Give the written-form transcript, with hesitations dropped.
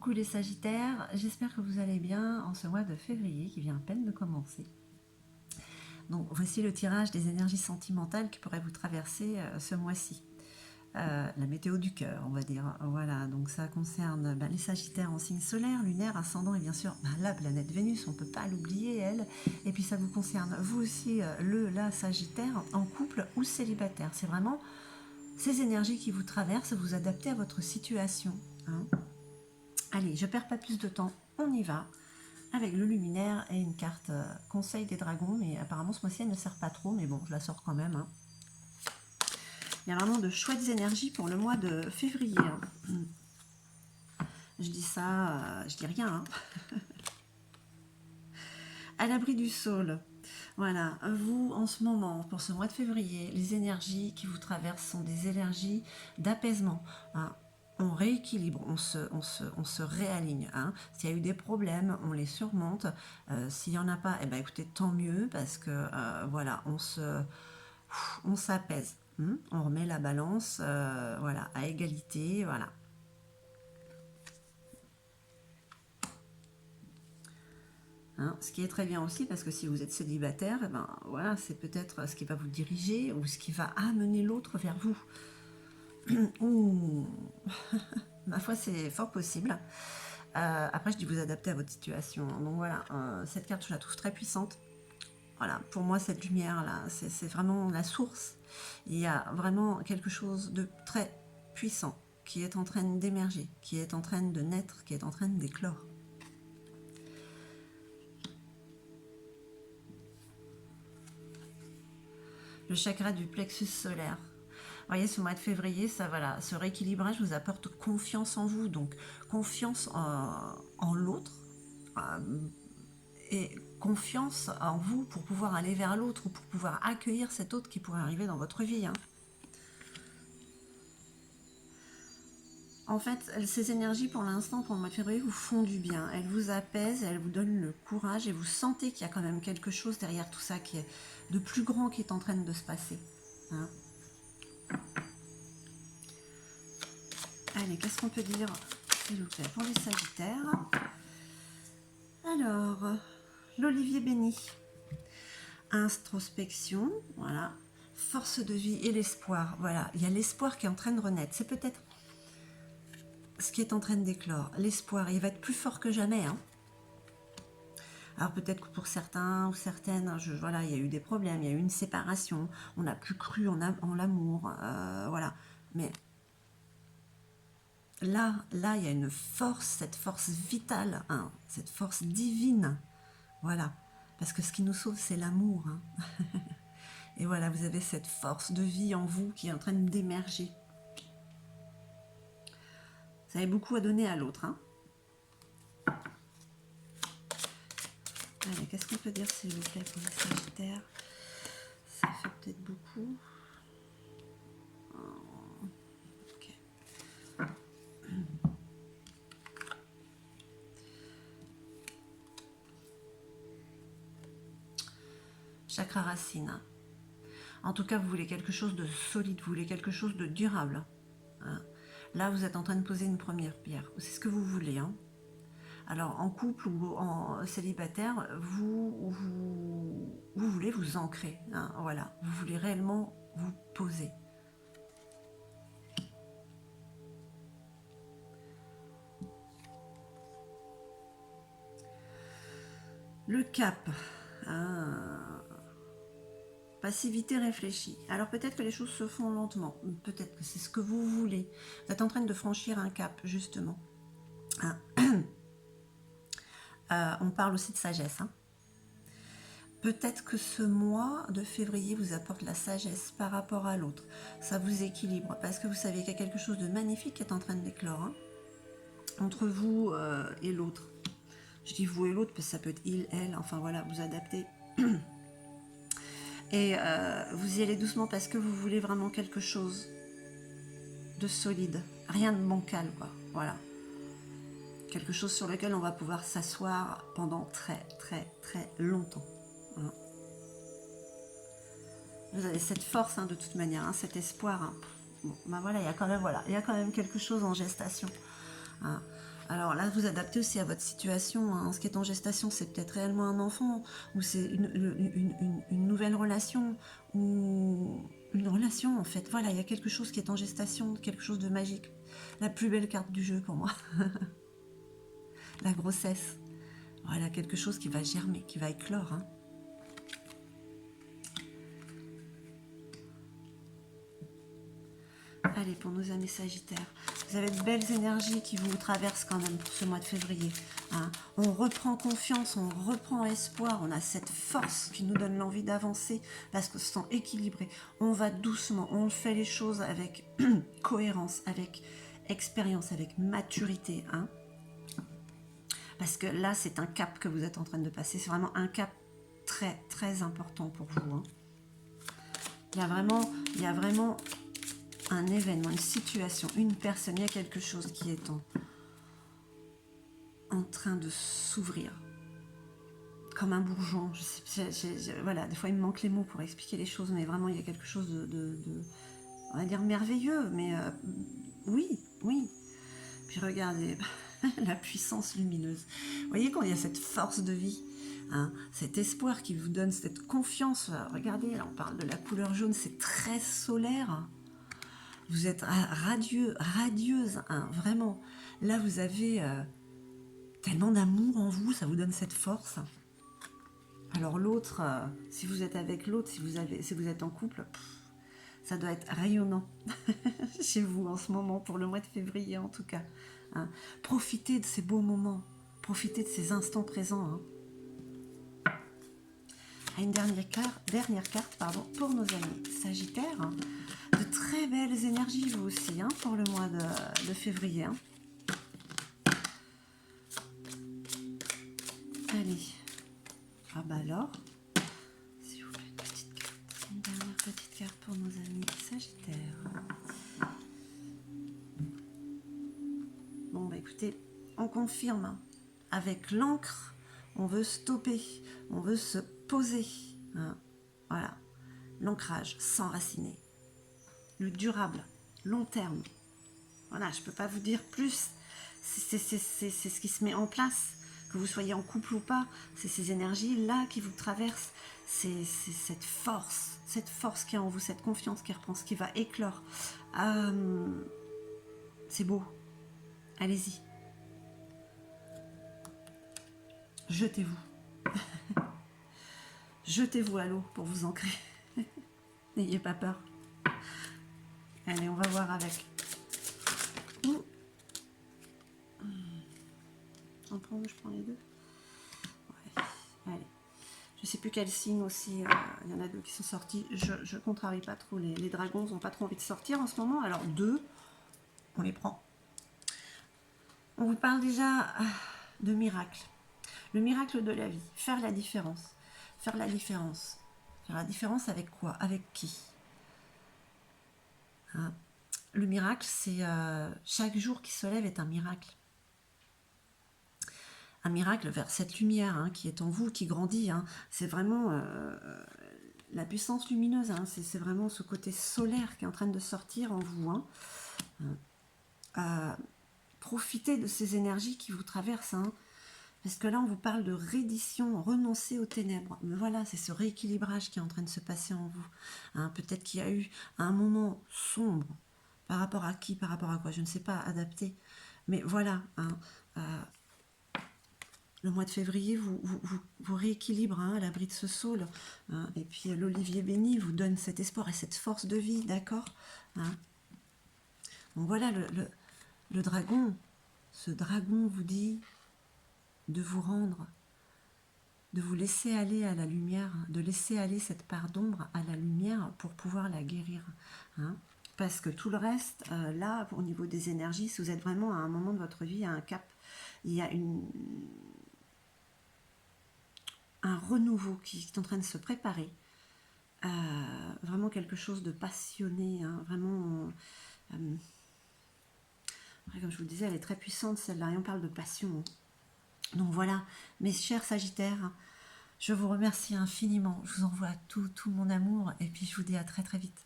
Coucou les Sagittaires, j'espère que vous allez bien en ce mois de février qui vient à peine de commencer. Donc voici le tirage des énergies sentimentales qui pourraient vous traverser ce mois-ci. La météo du cœur, on va dire. Voilà, donc ça concerne les Sagittaires en signe solaire, lunaire, ascendant et bien sûr la planète Vénus, on ne peut pas l'oublier elle. Et puis ça vous concerne vous aussi, la Sagittaire, en couple ou célibataire. C'est vraiment ces énergies qui vous traversent, vous adaptez à votre situation. Hein. Allez, je perds pas plus de temps, on y va, avec le luminaire et une carte conseil des dragons, mais apparemment ce mois-ci elle ne sert pas trop, mais bon, je la sors quand même. Hein. Il y a vraiment de chouettes énergies pour le mois de février. Hein. Je dis ça, je dis rien. Hein. À l'abri du saule. Voilà, vous en ce moment, pour ce mois de février, les énergies qui vous traversent sont des énergies d'apaisement. Hein. On rééquilibre, on se réaligne. Hein. S'il y a eu des problèmes, on les surmonte. S'il n'y en a pas, eh ben, écoutez, tant mieux, parce que voilà, on s'apaise. On remet la balance voilà, à égalité. Voilà. Hein, ce qui est très bien aussi, parce que si vous êtes célibataire, eh ben, voilà, c'est peut-être ce qui va vous diriger ou ce qui va amener l'autre vers vous. Ouh. Ma foi, c'est fort possible. Après, je dis vous adapter à votre situation. Donc voilà, cette carte, je la trouve très puissante. Voilà, pour moi, cette lumière-là, c'est vraiment la source. Il y a vraiment quelque chose de très puissant qui est en train d'émerger, qui est en train de naître, qui est en train d'éclore. Le chakra du plexus solaire. Vous voyez, ce mois de février, ça, voilà, ce rééquilibrage vous apporte confiance en vous, donc confiance en l'autre et confiance en vous pour pouvoir aller vers l'autre ou pour pouvoir accueillir cet autre qui pourrait arriver dans votre vie. Hein. En fait, ces énergies, pour l'instant, pour le mois de février, vous font du bien. Elles vous apaisent, elles vous donnent le courage et vous sentez qu'il y a quand même quelque chose derrière tout ça qui est de plus grand qui est en train de se passer. Hein. Allez, qu'est-ce qu'on peut dire, s'il vous plaît, pour les Sagittaires? Alors, l'olivier béni. Introspection, voilà. Force de vie et l'espoir. Voilà, il y a l'espoir qui est en train de renaître. C'est peut-être ce qui est en train d'éclore. L'espoir, il va être plus fort que jamais. Hein. Alors peut-être que pour certains ou certaines, voilà, il y a eu des problèmes, il y a eu une séparation, on n'a plus cru en l'amour, voilà. Mais là, il y a une force, cette force vitale, hein, cette force divine, voilà. Parce que ce qui nous sauve, c'est l'amour. Hein. Et voilà, vous avez cette force de vie en vous qui est en train d'émerger. Vous avez beaucoup à donner à l'autre. Hein. Allez, qu'est-ce qu'on peut dire, s'il vous plaît, pour les Sagittaires? Ça fait peut-être beaucoup. Ok. Chakra racine. En tout cas, vous voulez quelque chose de solide, vous voulez quelque chose de durable. Hein. Là, vous êtes en train de poser une première pierre. C'est ce que vous voulez. Hein. Alors, en couple ou en célibataire, vous voulez vous ancrer. Hein, voilà. Vous voulez réellement vous poser. Le cap. Passivité réfléchie. Alors peut-être que les choses se font lentement. Peut-être que c'est ce que vous voulez. Vous êtes en train de franchir un cap, justement. Hein. On parle aussi de sagesse. Hein. Peut-être que ce mois de février vous apporte la sagesse par rapport à l'autre. Ça vous équilibre parce que vous savez qu'il y a quelque chose de magnifique qui est en train de d'éclore hein, entre vous et l'autre. Je dis vous et l'autre parce que ça peut être il, elle, enfin voilà, vous adaptez. Et vous y allez doucement parce que vous voulez vraiment quelque chose de solide, rien de bancal quoi, voilà. Quelque chose sur lequel on va pouvoir s'asseoir pendant très très très longtemps. Hein. Vous avez cette force hein, de toute manière, hein, cet espoir. Hein. Bon, ben voilà, il y a quand même quelque chose en gestation. Hein. Alors là, vous adaptez aussi à votre situation, hein. Ce qui est en gestation, c'est peut-être réellement un enfant, ou c'est une nouvelle relation, ou une relation en fait. Voilà, il y a quelque chose qui est en gestation, quelque chose de magique. La plus belle carte du jeu pour moi, la grossesse. Voilà, quelque chose qui va germer, qui va éclore, hein. Allez, pour nos amis Sagittaires, vous avez de belles énergies qui vous traversent quand même pour ce mois de février, hein. On reprend confiance, on reprend espoir, on a cette force qui nous donne l'envie d'avancer parce qu'on se sent équilibré. On va doucement, on fait les choses avec cohérence, avec expérience, avec maturité, hein. Parce que là, c'est un cap que vous êtes en train de passer. C'est vraiment un cap très, très important pour vous, hein. Il y a vraiment un événement, une situation, une personne, il y a quelque chose qui est en train de s'ouvrir. Comme un bourgeon. Voilà, des fois, il me manque les mots pour expliquer les choses, mais vraiment, il y a quelque chose on va dire merveilleux, mais oui, oui. Puis regardez, la puissance lumineuse. Vous voyez quand il y a cette force de vie, hein, cet espoir qui vous donne cette confiance. Regardez, là on parle de la couleur jaune, c'est très solaire. Vous êtes radieux, radieuse, hein, vraiment. Là vous avez tellement d'amour en vous, ça vous donne cette force. Alors l'autre, si vous êtes avec l'autre, si vous êtes en couple, ça doit être rayonnant chez vous en ce moment, pour le mois de février en tout cas, hein. Profitez de ces beaux moments, profitez de ces instants présents, hein. Une dernière carte pour nos amis Sagittaires, hein. De très belles énergies vous aussi, hein, pour le mois de février, hein. Allez, ah bah alors, s'il vous plaît, une dernière petite carte pour nos amis Sagittaires. Bon bah écoutez, on confirme, avec l'encre, on veut stopper, on veut se poser, hein. Voilà, l'ancrage, s'enraciner, le durable, long terme. Voilà, je ne peux pas vous dire plus, c'est ce qui se met en place, que vous soyez en couple ou pas, c'est ces énergies-là qui vous traversent, c'est cette force qui est en vous, cette confiance qui reprend, qui va éclore. C'est beau, allez-y. Jetez-vous. Jetez-vous à l'eau pour vous ancrer. N'ayez pas peur. Allez, on va voir avec. Je prends les deux. Ouais. Allez. Je sais plus quel signe aussi. Il y en a deux qui sont sortis. Je contrarie pas trop. Les dragons n'ont pas trop envie de sortir en ce moment. Alors deux, on les prend. On vous parle déjà de miracle. Le miracle de la vie. Faire la différence. Faire la différence. Faire la différence avec quoi? Avec qui? Hein? Le miracle, c'est chaque jour qui se lève est un miracle. Un miracle vers cette lumière, hein, qui est en vous, qui grandit, hein. C'est vraiment la puissance lumineuse, hein. C'est vraiment ce côté solaire qui est en train de sortir en vous, hein. Profitez de ces énergies qui vous traversent, hein, parce que là on vous parle de reddition, renoncer aux ténèbres. Mais voilà, c'est ce rééquilibrage qui est en train de se passer en vous, hein. Peut-être qu'il y a eu un moment sombre, par rapport à qui, par rapport à quoi, je ne sais pas, adapté. Mais voilà, hein, le mois de février vous rééquilibre, hein, à l'abri de ce saule, hein, et puis l'olivier béni vous donne cet espoir et cette force de vie, d'accord, hein. Donc voilà, le dragon, ce dragon vous dit de vous rendre, de vous laisser aller à la lumière, de laisser aller cette part d'ombre à la lumière pour pouvoir la guérir, hein. Parce que tout le reste, là, au niveau des énergies, si vous êtes vraiment à un moment de votre vie, à un cap, il y a un renouveau qui est en train de se préparer, vraiment quelque chose de passionné, hein, vraiment, comme je vous le disais, elle est très puissante celle-là, et on parle de passion. Donc voilà, mes chers Sagittaires, je vous remercie infiniment, je vous envoie tout mon amour, et puis je vous dis à très très vite.